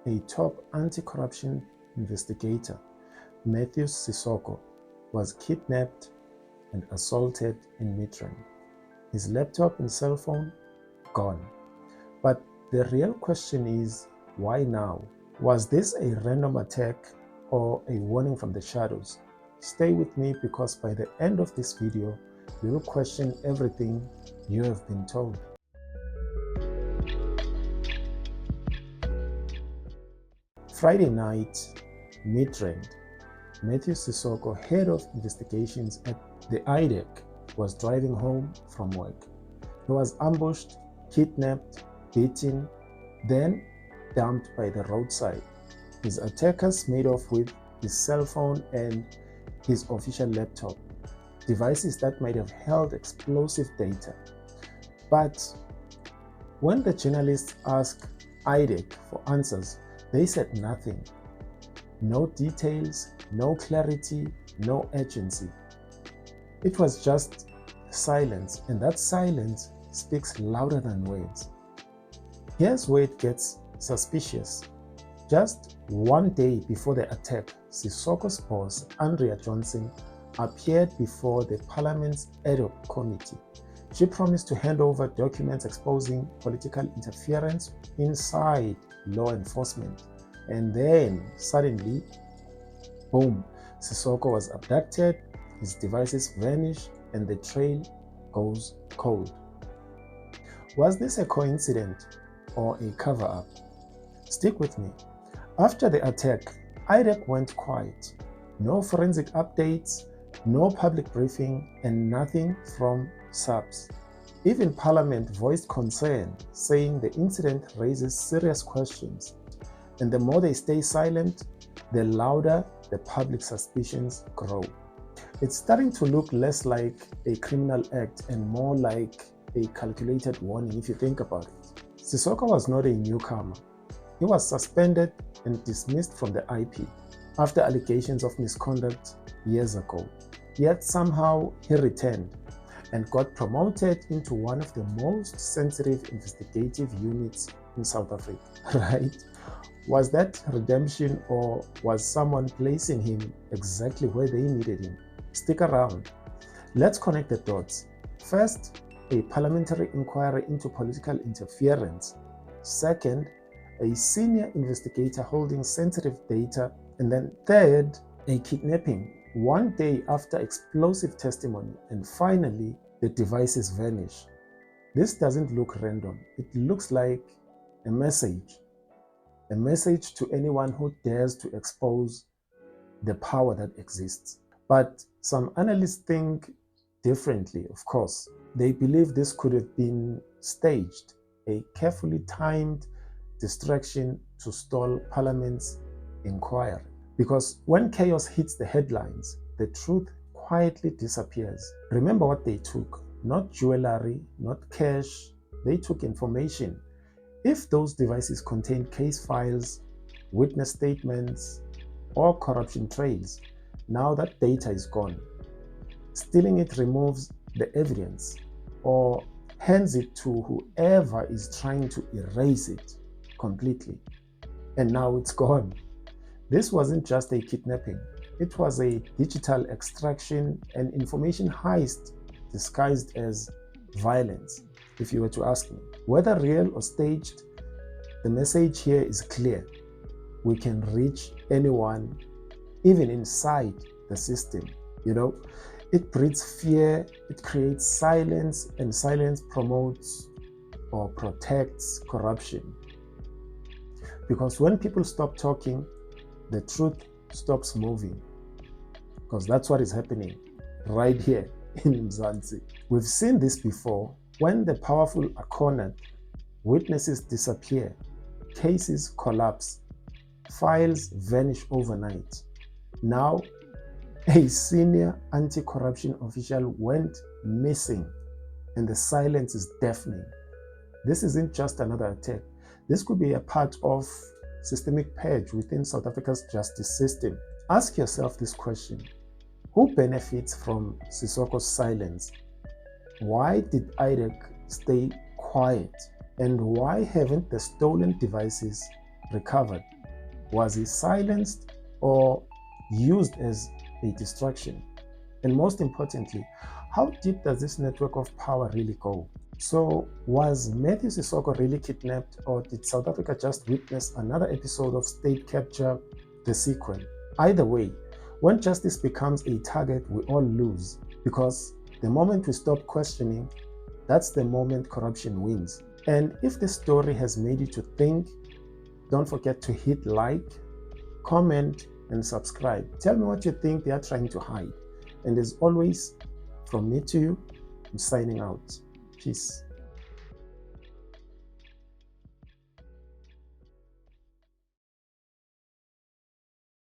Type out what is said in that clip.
a top anti-corruption investigator, Matthew Sesoko, was kidnapped and assaulted in Midrand. His laptop and cell phone gone. But the real question is, why now? Was this a random attack or a warning from the shadows? Stay with me, because by the end of this video, you will question everything you have been told. Friday night, Midrand. Matthew Sesoko, head of investigations at the IDAC, was driving home from work. He was ambushed, kidnapped, beaten, then dumped by the roadside. His attackers made off with his cell phone and his official laptop, devices that might have held explosive data. But when the journalists asked IDAC for answers, they said nothing. No details, no clarity, no urgency. It was just silence, and that silence speaks louder than words. Here's where it gets suspicious. Just one day before the attack, Sesoko's boss, Andrea Johnson, appeared before the Parliament's ad hoc committee. She promised to hand over documents exposing political interference inside law enforcement. And then, suddenly, boom, Sesoko was abducted, his devices vanish, and the trail goes cold. Was this a coincidence or a cover-up? Stick with me. After the attack, IDAC went quiet. No forensic updates, no public briefing, and nothing from subs. Even Parliament voiced concern, saying the incident raises serious questions. And the more they stay silent, the louder the public suspicions grow. It's starting to look less like a criminal act and more like a calculated warning, if you think about it. Sesoko was not a newcomer. He was suspended and dismissed from the IP after allegations of misconduct years ago. Yet somehow he returned and got promoted into one of the most sensitive investigative units in South Africa, right? Was that redemption, or was someone placing him exactly where they needed him? Stick around. Let's connect the dots. First, a parliamentary inquiry into political interference. Second, a senior investigator holding sensitive data. And then third, a kidnapping one day after explosive testimony. And finally, the devices vanish. This doesn't look random. It looks like a message to anyone who dares to expose the power that exists. But some analysts think differently, of course. They believe this could have been staged, a carefully timed distraction to stall Parliament's inquiry. Because when chaos hits the headlines, the truth quietly disappears. Remember what they took: not jewelry, not cash. They took information. If those devices contain case files, witness statements, or corruption trails, now that data is gone. Stealing it removes the evidence or hands it to whoever is trying to erase it completely. And now it's gone. This wasn't just a kidnapping. It was a digital extraction and information heist disguised as violence, if you were to ask me. Whether real or staged, the message here is clear. We can reach anyone, even inside the system. It breeds fear, it creates silence, and silence promotes or protects corruption. Because when people stop talking, the truth stops moving. Because that's what is happening right here in Mzansi. We've seen this before. When the powerful are cornered, witnesses disappear, cases collapse, files vanish overnight. Now, a senior anti-corruption official went missing, and the silence is deafening. This isn't just another attack. This could be a part of systemic purge within South Africa's justice system. Ask yourself this question: who benefits from Sesoko's silence? Why did IDAC stay quiet? And why haven't the stolen devices recovered? Was he silenced or used as a distraction? And most importantly, how deep does this network of power really go? So, was Matthew Sesoko really kidnapped, or did South Africa just witness another episode of state capture, the sequel? Either way, when justice becomes a target, we all lose, because the moment we stop questioning, that's the moment corruption wins. And if this story has made you to think, don't forget to hit like, comment, and subscribe. Tell me what you think they are trying to hide. And as always, from me to you, I'm signing out. Peace.